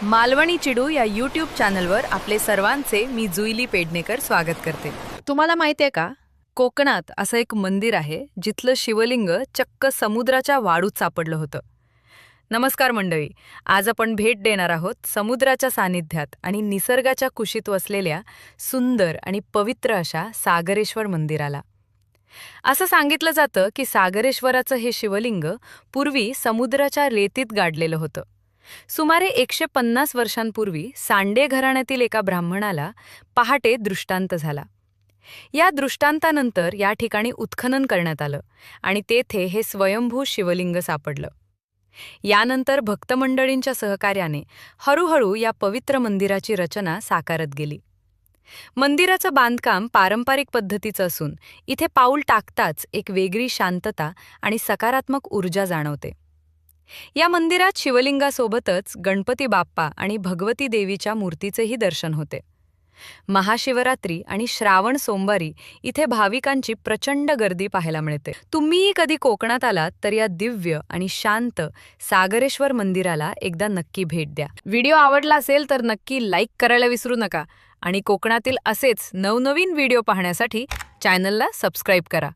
मालवणी चिडू या यूट्यूब चॅनलवर आपले सर्वांचे मी जुईली पेडणेकर स्वागत करते। तुम्हाला माहिती आहे का, कोकणात असं एक मंदिर आहे जिथलं शिवलिंग चक्क समुद्राच्या वाळूत सापडलं होतं। नमस्कार मंडळी, आज आपण भेट देणार आहोत समुद्राच्या सानिध्यात आणि निसर्गाच्या कुशीत वसलेल्या सुंदर आणि पवित्र अशा सागरेश्वर मंदिराला। असं सांगितलं जातं की सागरेश्वराचं हे शिवलिंग पूर्वी समुद्राच्या रेतीत गाडलेलं होतं। सुमारे 150 वर्षांपूर्वी सांडे घराण्यातील एका ब्राह्मणाला पहाटे दृष्टांत झाला। या दृष्टांतानंतर या ठिकाणी उत्खनन करण्यात आलं आणि तेथे हे स्वयंभू शिवलिंग सापडलं। यानंतर भक्तमंडळींच्या सहकार्याने हळूहळू या पवित्र मंदिराची रचना साकारत गेली। मंदिराचं बांधकाम पारंपरिक पद्धतीचं असून इथे पाऊल टाकताच एक वेगळी शांतता आणि सकारात्मक ऊर्जा जाणवते। या मंदिरात शिवलिंगासोबतच गणपती बाप्पा आणि भगवती देवीच्या मूर्तीचेही दर्शन होते। महाशिवरात्री आणि श्रावण सोमवारी इथे भाविकांची प्रचंड गर्दी पाहायला मिळते। तुम्हीही कधी कोकणात आलात तर या दिव्य आणि शांत सागरेश्वर मंदिराला एकदा नक्की भेट द्या। व्हिडिओ आवडला असेल तर नक्की लाईक करायला विसरू नका आणि कोकणातील असेच नवनवीन व्हिडिओ पाहण्यासाठी चॅनलला सबस्क्राईब करा।